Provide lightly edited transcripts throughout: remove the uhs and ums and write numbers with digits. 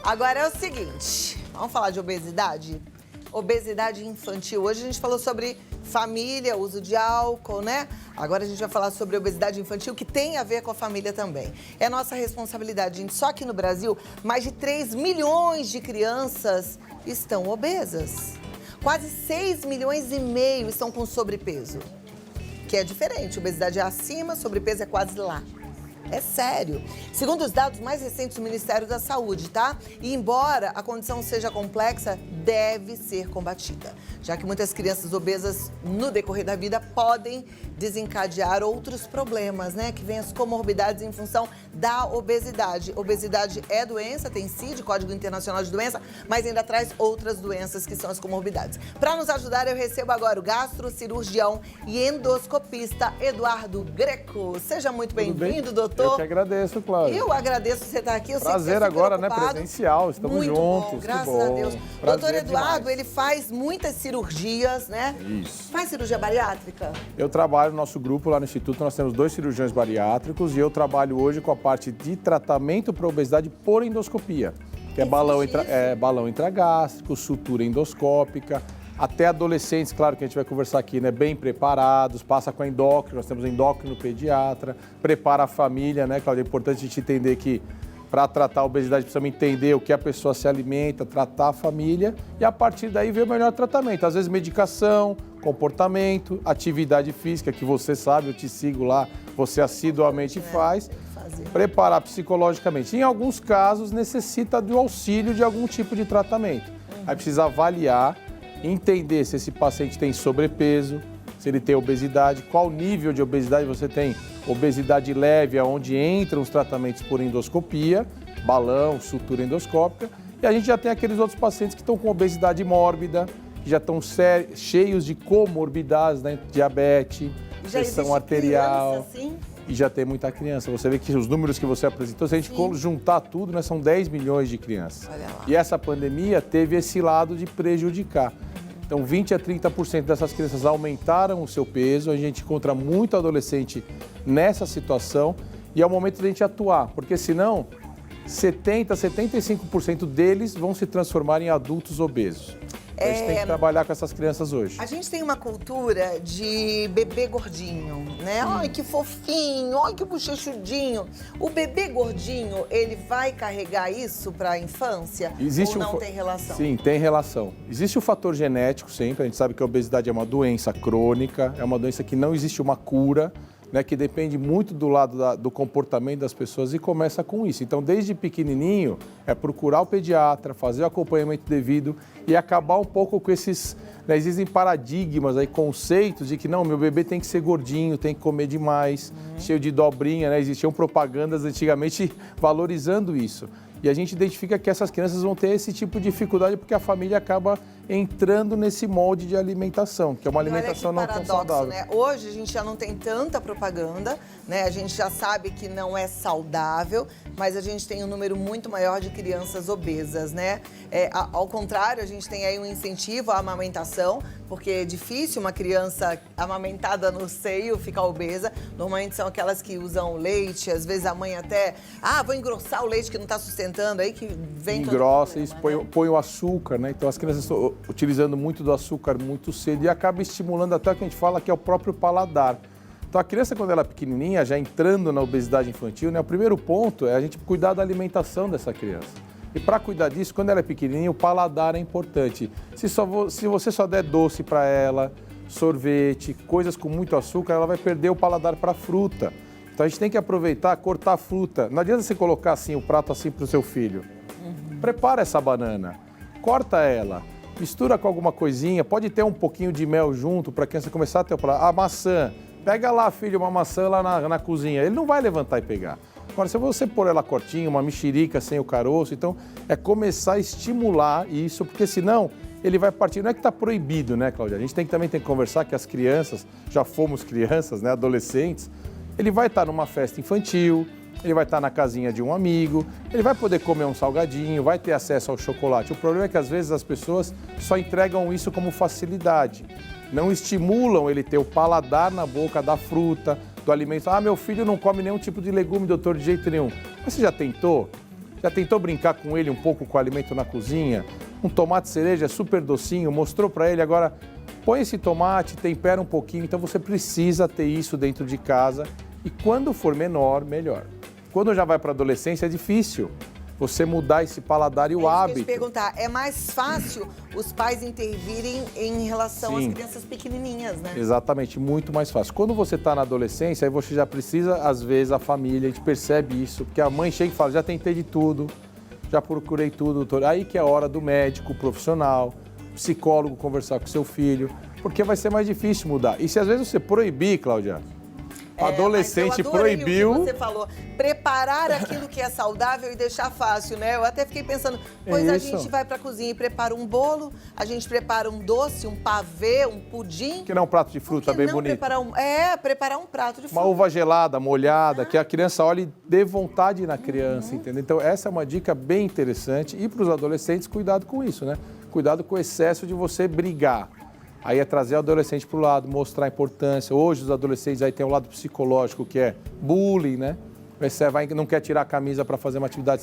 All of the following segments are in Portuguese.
Agora é o seguinte, vamos falar de obesidade? Obesidade infantil. Hoje a gente falou sobre família, uso de álcool, né? Agora a gente vai falar sobre obesidade infantil, que tem a ver com a família também. É nossa responsabilidade, gente. Só que no Brasil, mais de 3 milhões de crianças estão obesas. Quase 6 milhões e meio estão com sobrepeso. Que é diferente, obesidade é acima, sobrepeso é quase lá. É sério. Segundo os dados mais recentes do Ministério da Saúde, tá? E embora a condição seja complexa, deve ser combatida. Já que muitas crianças obesas, no decorrer da vida, podem desencadear outros problemas, né? Que vêm as comorbidades em função da obesidade. Obesidade é doença, tem CID, Código Internacional de Doença, mas ainda traz outras doenças que são as comorbidades. Para nos ajudar, eu recebo agora o gastrocirurgião e endoscopista Eduardo Greco. Seja muito bem-vindo, doutor. Eu que agradeço, Cláudia. Eu agradeço você estar aqui. Eu Prazer agora, né? Presencial, estamos muito juntos. Bom, graças bom. a Deus. Prazer Doutor Eduardo, demais. ele faz muitas cirurgias, né? Isso. Faz cirurgia bariátrica? Eu trabalho no nosso grupo lá no Instituto, nós temos 2 cirurgiões bariátricos e eu trabalho hoje com a parte de tratamento para obesidade por endoscopia, que é balão intragástrico, sutura endoscópica. Até adolescentes, claro que a gente vai conversar aqui, né? Bem preparados, passa com a endócrino, nós temos endócrino pediatra, prepara a família, né, Cláudia? É importante a gente entender que para tratar a obesidade precisamos entender o que a pessoa se alimenta, tratar a família e a partir daí ver o melhor tratamento. Às vezes medicação, comportamento, atividade física, que você sabe, eu te sigo lá, você assiduamente faz. Preparar psicologicamente. Em alguns casos necessita do auxílio de algum tipo de tratamento. Aí precisa avaliar, entender se esse paciente tem sobrepeso, se ele tem obesidade, qual nível de obesidade você tem. Obesidade leve, onde entram os tratamentos por endoscopia, balão, sutura endoscópica. E a gente já tem aqueles outros pacientes que estão com obesidade mórbida, que já estão cheios de comorbidades, né? Diabetes, pressão arterial. Criança, assim? E já tem muita criança. Você vê que os números que você apresentou, se a gente juntar tudo, né, são 10 milhões de crianças. Olha lá. E essa pandemia teve esse lado de prejudicar. Então, 20% a 30% dessas crianças aumentaram o seu peso. A gente encontra muito adolescente nessa situação e é o momento de a gente atuar, porque senão 70% a 75% deles vão se transformar em adultos obesos. Então, a gente tem que trabalhar com essas crianças hoje. A gente tem uma cultura de bebê gordinho, né? Ai, que fofinho, ai, que bochechudinho. O bebê gordinho, ele vai carregar isso para a infância? Ou não tem relação? Sim, tem relação. Existe o fator genético sempre, a gente sabe que a obesidade é uma doença crônica, é uma doença que não existe uma cura, né, que depende muito do lado do comportamento das pessoas e começa com isso. Então, desde pequenininho, é procurar o pediatra, fazer o acompanhamento devido e acabar um pouco com esses... Né, existem paradigmas, aí, conceitos de que não, meu bebê tem que ser gordinho, tem que comer demais, cheio de dobrinha, né? Existiam propagandas antigamente valorizando isso. E a gente identifica que essas crianças vão ter esse tipo de dificuldade porque a família acaba entrando nesse molde de alimentação, que é uma alimentação não tão saudável. Né? Hoje a gente já não tem tanta propaganda, né? A gente já sabe que não é saudável, mas a gente tem um número muito maior de crianças obesas, né? Ao contrário, a gente tem aí um incentivo à amamentação, porque é difícil uma criança amamentada no seio ficar obesa. Normalmente são aquelas que usam leite, às vezes a mãe até, vou engrossar o leite que não está sustentando, aí que vem engrossa e põe o açúcar, né? Então as crianças estão utilizando muito do açúcar muito cedo e acaba estimulando até o que a gente fala que é o próprio paladar. Então a criança, quando ela é pequenininha, já entrando na obesidade infantil, né? O primeiro ponto é a gente cuidar da alimentação dessa criança. E para cuidar disso, quando ela é pequenininha, o paladar é importante. Se você só der doce para ela, sorvete, coisas com muito açúcar, ela vai perder o paladar para a fruta. Então a gente tem que aproveitar, cortar a fruta. Não adianta você colocar assim o prato assim para o seu filho. Prepara essa banana, corta ela, mistura com alguma coisinha, pode ter um pouquinho de mel junto para a criança começar a ter o prato. A maçã, pega lá, filho, uma maçã lá na cozinha. Ele não vai levantar e pegar. Agora, se você pôr ela cortinha, uma mexerica sem o caroço, então é começar a estimular isso, porque senão ele vai partir. Não é que está proibido, né, Cláudia? A gente também tem que conversar que as crianças, já fomos crianças, né, adolescentes, ele vai estar numa festa infantil, ele vai estar na casinha de um amigo, ele vai poder comer um salgadinho, vai ter acesso ao chocolate. O problema é que às vezes as pessoas só entregam isso como facilidade. Não estimulam ele ter o paladar na boca da fruta, do alimento. Meu filho não come nenhum tipo de legume, doutor, de jeito nenhum. Mas você já tentou? Já tentou brincar com ele um pouco com o alimento na cozinha? Um tomate cereja super docinho, mostrou para ele, agora põe esse tomate, tempera um pouquinho. Então você precisa ter isso dentro de casa e quando for menor, melhor. Quando já vai para a adolescência é difícil você mudar esse paladar e o hábito. Eu te perguntar, é mais fácil os pais intervirem em relação às crianças pequenininhas, né? Exatamente, muito mais fácil. Quando você está na adolescência, aí você já precisa, às vezes, a família, a gente percebe isso, porque a mãe chega e fala, já tentei de tudo, já procurei tudo, doutor. Aí que é a hora do médico, profissional, psicólogo conversar com seu filho, porque vai ser mais difícil mudar. E se às vezes você proibir, Cláudia, o adolescente proibiu... O que você falou, preparar aquilo que é saudável e deixar fácil, né? Eu até fiquei pensando, pois a gente vai pra cozinha e prepara um bolo, a gente prepara um doce, um pavê, um pudim. Que não é um prato de fruta bem bonito. Preparar um prato de fruta. Uma uva gelada, molhada, que a criança olhe e dê vontade na criança, entendeu? Então essa é uma dica bem interessante. E para os adolescentes, cuidado com isso, né? Cuidado com o excesso de você brigar. Aí é trazer o adolescente para o lado, mostrar a importância. Hoje os adolescentes aí tem o lado psicológico, que é bullying, né? Você não quer tirar a camisa para fazer uma atividade,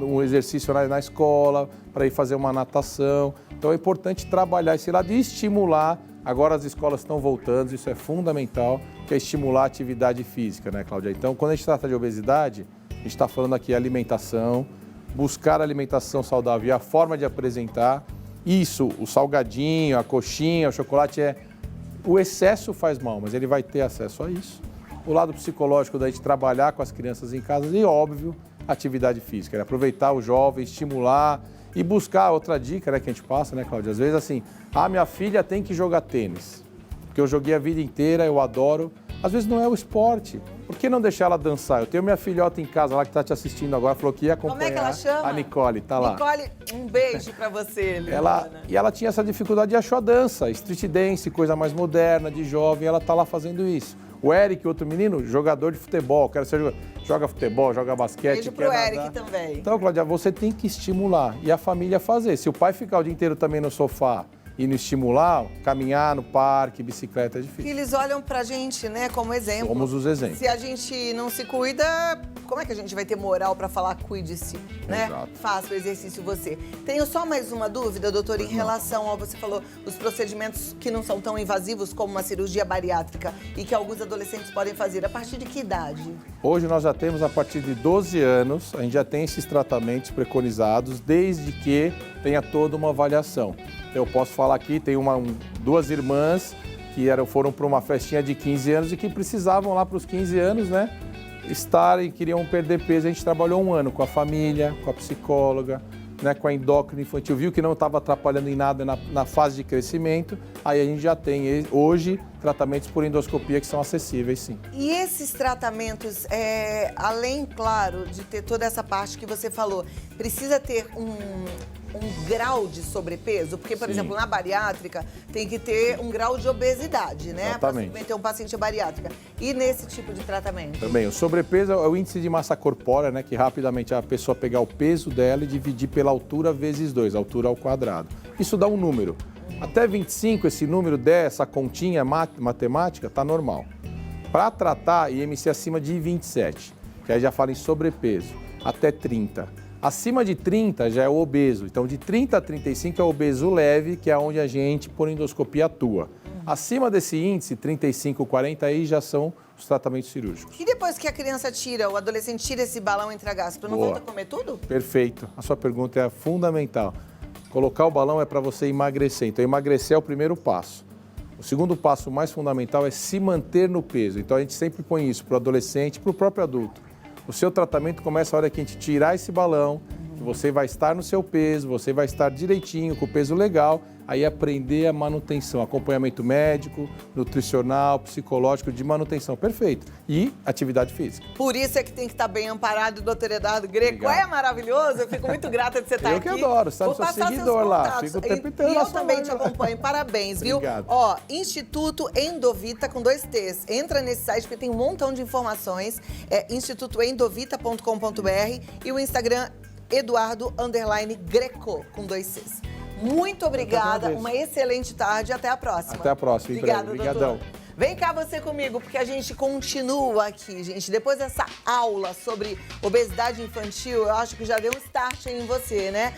um exercício na escola, para ir fazer uma natação. Então é importante trabalhar esse lado e estimular. Agora as escolas estão voltando, isso é fundamental, que é estimular a atividade física, né, Cláudia? Então, quando a gente trata de obesidade, a gente está falando aqui alimentação, buscar alimentação saudável e a forma de apresentar. Isso, o salgadinho, a coxinha, o chocolate, o excesso faz mal, mas ele vai ter acesso a isso. O lado psicológico da gente trabalhar com as crianças em casa e, óbvio, atividade física. Aproveitar o jovem, estimular e buscar outra dica, né, que a gente passa, né, Cláudia? Às vezes assim, minha filha tem que jogar tênis, porque eu joguei a vida inteira, eu adoro. Às vezes não é o esporte. Por que não deixar ela dançar? Eu tenho minha filhota em casa lá que está te assistindo agora, falou que ia acompanhar. Como é que ela chama? A Nicole, tá lá. Nicole, um beijo para você, Liliana. Ela tinha essa dificuldade e achou a dança, street dance, coisa mais moderna, de jovem, ela tá lá fazendo isso. O Eric, outro menino, jogador de futebol, quero ser joga futebol, joga basquete. Beijo pro Eric também. Então, Cláudia, você tem que estimular e a família fazer. Se o pai ficar o dia inteiro também no sofá e não estimular, caminhar no parque, bicicleta é difícil. Que eles olham pra gente, né, como exemplo. Somos os exemplos. Se a gente não se cuida, como é que a gente vai ter moral pra falar cuide-se, né? Exato. Faça o exercício você. Tenho só mais uma dúvida, doutor, em relação ao, você falou, os procedimentos que não são tão invasivos como uma cirurgia bariátrica e que alguns adolescentes podem fazer. A partir de que idade? Hoje nós já temos, a partir de 12 anos, a gente já tem esses tratamentos preconizados, desde que tenha toda uma avaliação. Eu posso falar aqui, tem duas irmãs que foram para uma festinha de 15 anos e que precisavam lá para os 15 anos, né, queriam perder peso. A gente trabalhou 1 ano com a família, com a psicóloga, né, com a endócrina infantil, viu que não estava atrapalhando em nada na fase de crescimento. Aí a gente já tem hoje tratamentos por endoscopia que são acessíveis, sim. E esses tratamentos, além, claro, de ter toda essa parte que você falou, precisa ter um grau de sobrepeso? Porque, por exemplo, na bariátrica tem que ter um grau de obesidade, né? Exatamente. Para submeter um paciente à bariátrica. E nesse tipo de tratamento? Também, o sobrepeso é o índice de massa corpórea, né? Que rapidamente a pessoa pegar o peso dela e dividir pela altura vezes 2, altura ao quadrado. Isso dá um número. Até 25, esse número dessa continha matemática, tá normal. Para tratar, IMC acima de 27, que aí já fala em sobrepeso, até 30. Acima de 30 já é o obeso. Então, de 30 a 35 é o obeso leve, que é onde a gente, por endoscopia, atua. Acima desse índice, 35, 40, aí já são os tratamentos cirúrgicos. E depois que a criança o adolescente tira esse balão intragástrico, não volta a comer tudo? Perfeito. A sua pergunta é fundamental. Colocar o balão é para você emagrecer. Então, emagrecer é o primeiro passo. O segundo passo mais fundamental é se manter no peso. Então, a gente sempre põe isso para o adolescente e para o próprio adulto. O seu tratamento começa a hora que a gente tirar esse balão, que você vai estar no seu peso, você vai estar direitinho, com o peso legal, aí aprender a manutenção, acompanhamento médico, nutricional, psicológico, de manutenção, perfeito. E atividade física. Por isso é que tem que estar bem amparado, doutor Eduardo Greco. Obrigado. É maravilhoso, eu fico muito grata de você estar aqui. Eu que adoro, sabe, sou seguidor lá, fico o tempo inteiro E na eu sua também live te lá. acompanho, parabéns, viu? Obrigado. Ó, Instituto Endovita com 2 T's. Entra nesse site porque tem um montão de informações, institutoendovita.com.br e o Instagram Eduardo_Greco com 2 C's. Muito obrigada, uma excelente tarde, até a próxima. Até a próxima, em Obrigada, breve. Obrigadão. doutor. Vem cá você comigo, porque a gente continua aqui, gente. Depois dessa aula sobre obesidade infantil, eu acho que já deu um start em você, né?